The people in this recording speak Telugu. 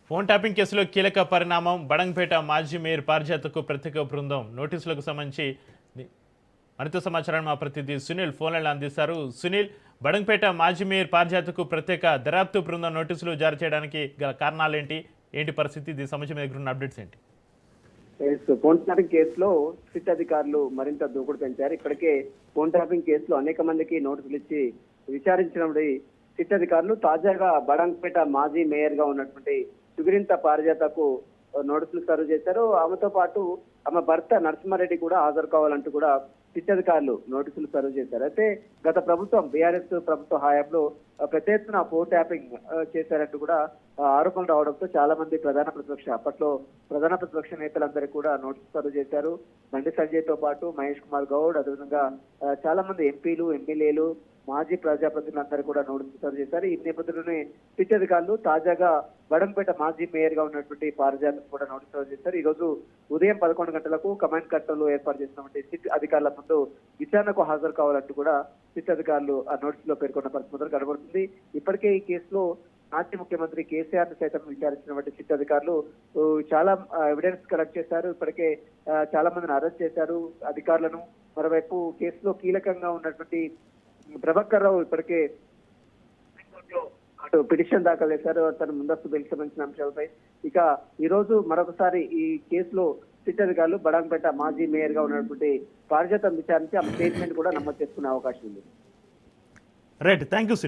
ఫోన్ ట్యాపింగ్ కేసులో కీలక పరిణామం. బడంగ్పేట మాజీ మేయర్ పారిజాతకు ప్రత్యేక బృందం నోటీసులకు సంబంధించి మరింత సమాచారాన్ని మా ప్రతినిధి సునీల్ ఫోన్లలో అందిస్తారు. సునీల్, బడంగ్పేట మాజీ మేయర్ పారిజాతకు ప్రత్యేక దర్యాప్తు బృందం నోటీసులు జారీ చేయడానికి గల కారణాలేంటి, ఏంటి పరిస్థితి, దీని సంబంధించి మీ దగ్గర ఉన్న అప్డేట్స్ ఏంటి? ఫోన్ ట్యాపింగ్ కేసులో సిట్ అధికారులు మరింత దూకుడు పెంచారు. ఇప్పటికే ఫోన్ ట్యాపింగ్ కేసులో అనేక మందికి నోటీసులు ఇచ్చి విచారించినప్పుడు సిట్ అధికారులు తాజాగా బడంగ్పేట మాజీ మేయర్ గా ఉన్నటువంటి సుగిరింత పారిజాతకు నోటీసులు సర్వ్ చేశారు. ఆమెతో పాటు ఆమె భర్త నరసింహారెడ్డి కూడా హాజరు కావాలంటూ కూడా సిట్ అధికారులు నోటీసులు సర్వ్ చేశారు. అయితే గత ప్రభుత్వం బీఆర్ఎస్ ప్రభుత్వ హయాంలో పెద్ద ఎత్తున ఫోన్ ట్యాపింగ్ చేశారంటూ కూడా ఆరోపణలు రావడంతో చాలా మంది అప్పట్లో ప్రధాన ప్రతిపక్ష నేతలందరికీ కూడా నోటీసులు సర్వ్ చేశారు. బండి సంజయ్ తో పాటు మహేష్ కుమార్ గౌడ్, అదేవిధంగా చాలా మంది ఎంపీలు, ఎమ్మెల్యేలు, మాజీ ప్రజాప్రతినిధులందరూ కూడా నోటీసులు సర్వ్ చేశారు. ఈ నేపథ్యంలోనే సిట్ అధికారులు తాజాగా బడంపేట మాజీ మేయర్ గా ఉన్నటువంటి పారిజాతకు కూడా నోటీసులు సర్వ్ చేశారు. ఈ రోజు ఉదయం 11 గంటలకు కమాండ్ కంట్రోల్ ఏర్పాటు చేసినటువంటి సిట్ అధికారుల ముందు విచారణకు హాజరు కావాలంటూ కూడా సిట్ అధికారులు ఆ నోటీసులో పేర్కొన్న పరిస్థితి కనబడుతుంది. ఇప్పటికే ఈ కేసులో మాజీ ముఖ్యమంత్రి కేసీఆర్ ను సైతం విచారించినటువంటి సిట్ అధికారులు చాలా ఎవిడెన్స్ కలెక్ట్ చేశారు. ఇప్పటికే చాలా మందిని అరెస్ట్ చేశారు అధికారులను. మరోవైపు కేసులో కీలకంగా ఉన్నటువంటి ప్రభాకర్ రావు ఇప్పటికే అటు పిటిషన్ దాఖలు చేశారు తన ముందస్తు బెయిల్ సంబంధించిన అంశాలపై. ఇక ఈ రోజు మరొకసారి ఈ కేసులో సిట్ అధికారులు బడంగ్పేట మాజీ మేయర్ గా ఉన్నటువంటి పారిజాతం విచారించి ఆ స్టేట్మెంట్ కూడా నమోదు చేసుకునే అవకాశం ఉంది. Right, thank you.